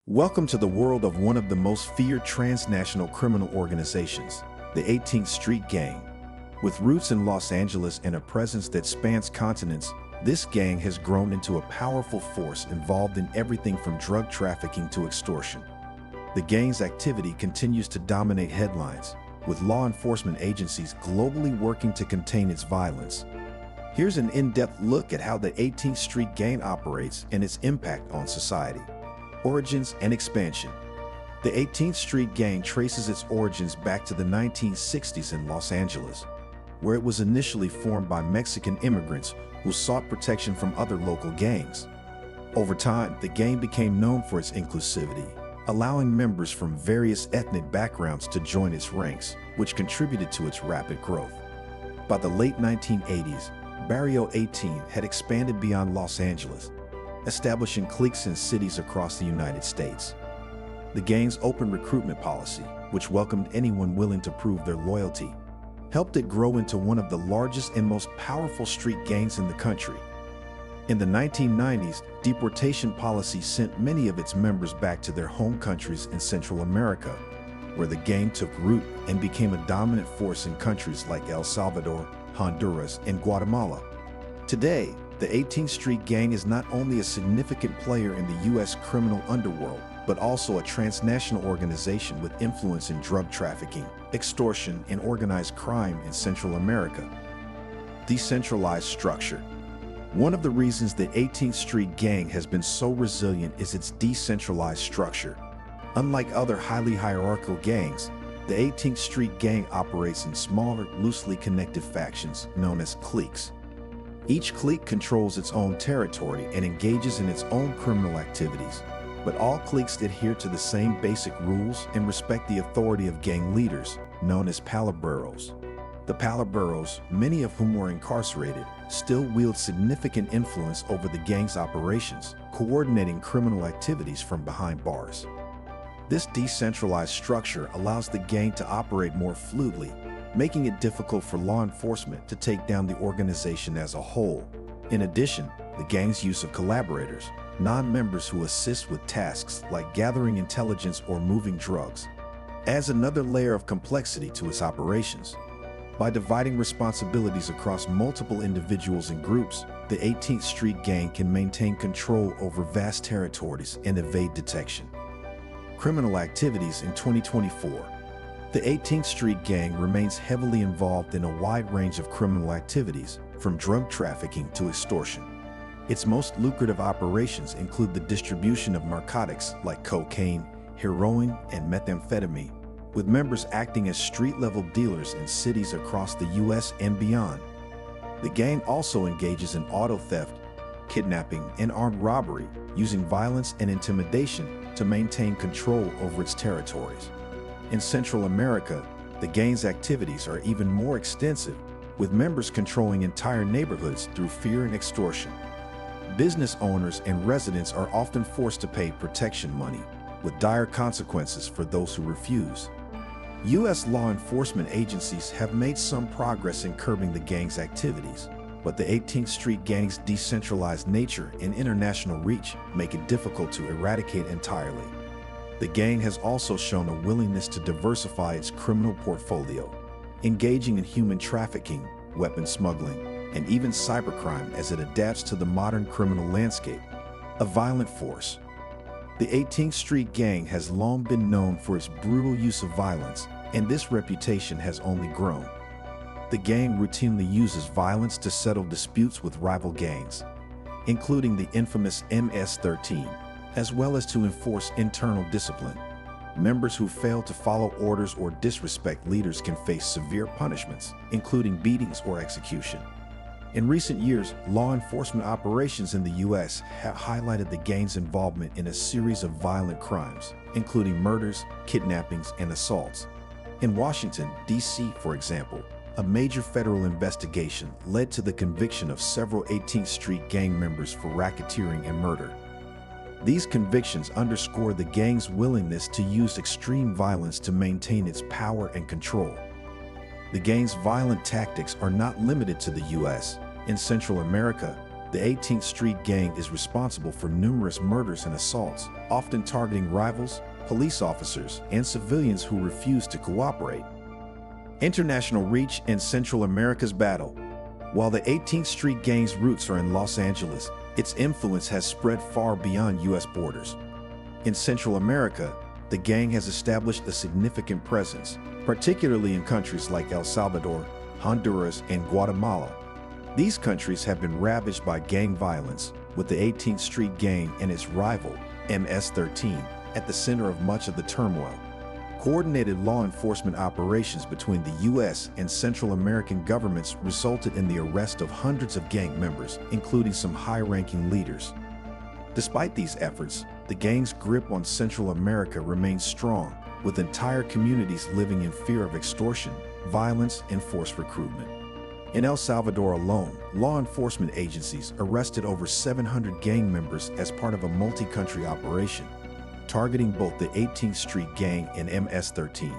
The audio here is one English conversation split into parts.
Welcome to the world of one of the most feared transnational criminal organizations, the 18th Street Gang. With roots in Los Angeles and a presence that spans continents, this gang has grown into a powerful force involved in everything from drug trafficking to extortion. The gang's activity continues to dominate headlines, with law enforcement agencies globally working to contain its violence. Here's an in-depth look at how the 18th Street Gang operates and its impact on society. Origins and expansion. The 18th Street Gang traces its origins back to the 1960s in Los Angeles, where it was initially formed by Mexican immigrants who sought protection from other local gangs. Over time, the gang became known for its inclusivity, allowing members from various ethnic backgrounds to join its ranks, which contributed to its rapid growth. By the late 1980s, Barrio 18 had expanded beyond Los Angeles, establishing cliques in cities across the United States. The gang's open recruitment policy, which welcomed anyone willing to prove their loyalty, helped it grow into one of the largest and most powerful street gangs in the country. In the 1990s, deportation policy sent many of its members back to their home countries in Central America, where the gang took root and became a dominant force in countries like El Salvador, Honduras, and Guatemala. Today, the 18th Street Gang is not only a significant player in the U.S. criminal underworld, but also a transnational organization with influence in drug trafficking, extortion, and organized crime in Central America. Decentralized structure. One of the reasons the 18th Street Gang has been so resilient is its decentralized structure. Unlike other highly hierarchical gangs, the 18th Street Gang operates in smaller, loosely connected factions known as cliques. Each clique controls its own territory and engages in its own criminal activities, but all cliques adhere to the same basic rules and respect the authority of gang leaders, known as palabreros. The palabreros, many of whom were incarcerated, still wield significant influence over the gang's operations, coordinating criminal activities from behind bars. This decentralized structure allows the gang to operate more fluidly, making it difficult for law enforcement to take down the organization as a whole. In addition, the gang's use of collaborators, non-members who assist with tasks like gathering intelligence or moving drugs, adds another layer of complexity to its operations. By dividing responsibilities across multiple individuals and groups, the 18th Street Gang can maintain control over vast territories and evade detection. Criminal activities in 2024. The 18th Street Gang remains heavily involved in a wide range of criminal activities, from drug trafficking to extortion. Its most lucrative operations include the distribution of narcotics like cocaine, heroin, and methamphetamine, with members acting as street-level dealers in cities across the U.S. and beyond. The gang also engages in auto theft, kidnapping, and armed robbery, using violence and intimidation to maintain control over its territories. In Central America, the gang's activities are even more extensive, with members controlling entire neighborhoods through fear and extortion. Business owners and residents are often forced to pay protection money, with dire consequences for those who refuse. U.S. law enforcement agencies have made some progress in curbing the gang's activities, but the 18th Street Gang's decentralized nature and international reach make it difficult to eradicate entirely. The gang has also shown a willingness to diversify its criminal portfolio, engaging in human trafficking, weapon smuggling, and even cybercrime as it adapts to the modern criminal landscape. A violent force. The 18th Street Gang has long been known for its brutal use of violence, and this reputation has only grown. The gang routinely uses violence to settle disputes with rival gangs, including the infamous MS-13, as well as to enforce internal discipline. Members who fail to follow orders or disrespect leaders can face severe punishments, including beatings or execution. In recent years, law enforcement operations in the U.S. have highlighted the gang's involvement in a series of violent crimes, including murders, kidnappings, and assaults. In Washington, D.C., for example, a major federal investigation led to the conviction of several 18th Street Gang members for racketeering and murder. These convictions underscore the gang's willingness to use extreme violence to maintain its power and control. The gang's violent tactics are not limited to the U.S. In Central America, The 18th Street Gang is responsible for numerous murders and assaults, often targeting rivals, police officers, and civilians who refuse to cooperate. International reach in Central America's battle. While the 18th Street Gang's roots are in Los Angeles, its influence has spread far beyond U.S. borders. In Central America, the gang has established a significant presence, particularly in countries like El Salvador, Honduras, and Guatemala. These countries have been ravaged by gang violence, with the 18th Street Gang and its rival, MS-13, at the center of much of the turmoil. Coordinated law enforcement operations between the U.S. and Central American governments resulted in the arrest of hundreds of gang members, including some high-ranking leaders. Despite these efforts, the gang's grip on Central America remains strong, with entire communities living in fear of extortion, violence, and forced recruitment. In El Salvador alone, law enforcement agencies arrested over 700 gang members as part of a multi-country operation, targeting both the 18th Street Gang and MS-13.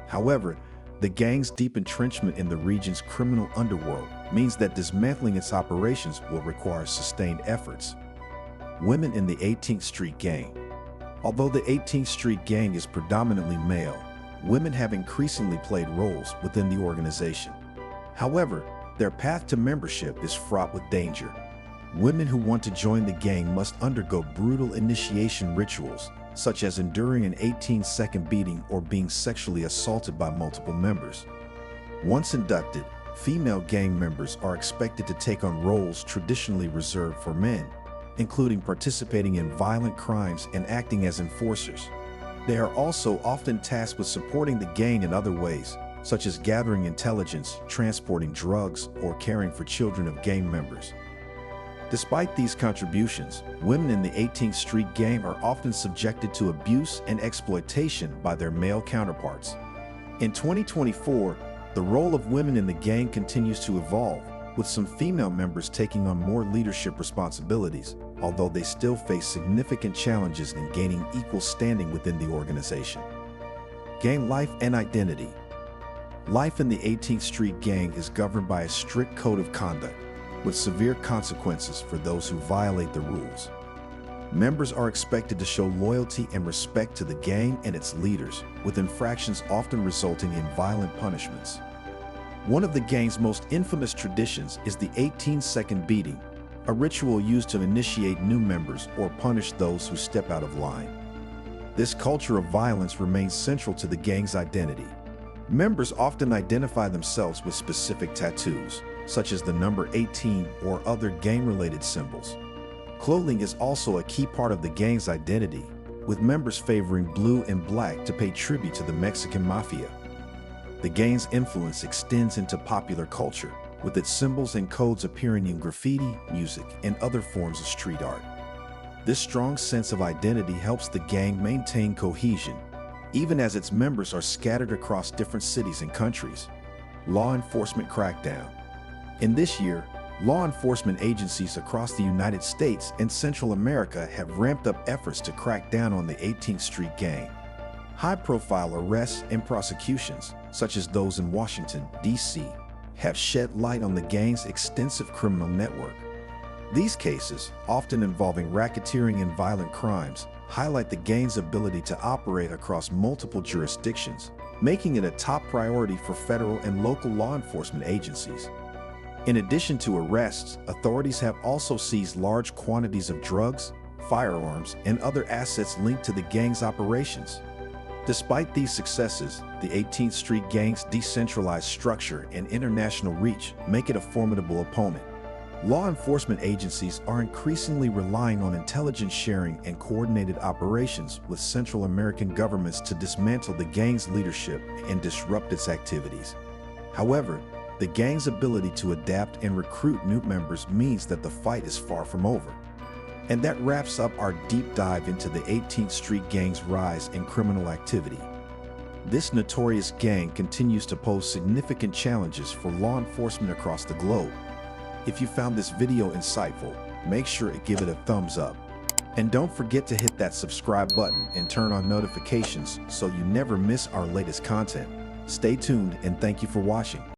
However, the gang's deep entrenchment in the region's criminal underworld means that dismantling its operations will require sustained efforts. Women in the 18th Street Gang. Although the 18th Street Gang is predominantly male, women have increasingly played roles within the organization. However, their path to membership is fraught with danger. Women who want to join the gang must undergo brutal initiation rituals, such as enduring an 18-second beating or being sexually assaulted by multiple members. Once inducted, female gang members are expected to take on roles traditionally reserved for men, including participating in violent crimes and acting as enforcers. They are also often tasked with supporting the gang in other ways, such as gathering intelligence, transporting drugs, or caring for children of gang members. Despite these contributions, women in the 18th Street Gang are often subjected to abuse and exploitation by their male counterparts. In 2024, the role of women in the gang continues to evolve, with some female members taking on more leadership responsibilities, although they still face significant challenges in gaining equal standing within the organization. Gang life and identity. Life in the 18th Street Gang is governed by a strict code of conduct, with severe consequences for those who violate the rules. Members are expected to show loyalty and respect to the gang and its leaders, with infractions often resulting in violent punishments. One of the gang's most infamous traditions is the 18-second beating, a ritual used to initiate new members or punish those who step out of line. This culture of violence remains central to the gang's identity. Members often identify themselves with specific tattoos, such as the number 18 or other gang-related symbols. Clothing is also a key part of the gang's identity, with members favoring blue and black to pay tribute to the Mexican mafia. The gang's influence extends into popular culture, with its symbols and codes appearing in graffiti, music, and other forms of street art. This strong sense of identity helps the gang maintain cohesion, even as its members are scattered across different cities and countries. Law enforcement crackdown. In this year, law enforcement agencies across the United States and Central America have ramped up efforts to crack down on the 18th Street Gang. High-profile arrests and prosecutions, such as those in Washington, D.C., have shed light on the gang's extensive criminal network. These cases, often involving racketeering and violent crimes, highlight the gang's ability to operate across multiple jurisdictions, making it a top priority for federal and local law enforcement agencies. In addition to arrests, authorities have also seized large quantities of drugs, firearms, and other assets linked to the gang's operations. Despite these successes, the 18th Street Gang's decentralized structure and international reach make it a formidable opponent. Law enforcement agencies are increasingly relying on intelligence sharing and coordinated operations with Central American governments to dismantle the gang's leadership and disrupt its activities. However, the gang's ability to adapt and recruit new members means that the fight is far from over. And that wraps up our deep dive into the 18th Street Gang's rise in criminal activity. This notorious gang continues to pose significant challenges for law enforcement across the globe. If you found this video insightful, make sure to give it a thumbs up. And don't forget to hit that subscribe button and turn on notifications so you never miss our latest content. Stay tuned and thank you for watching.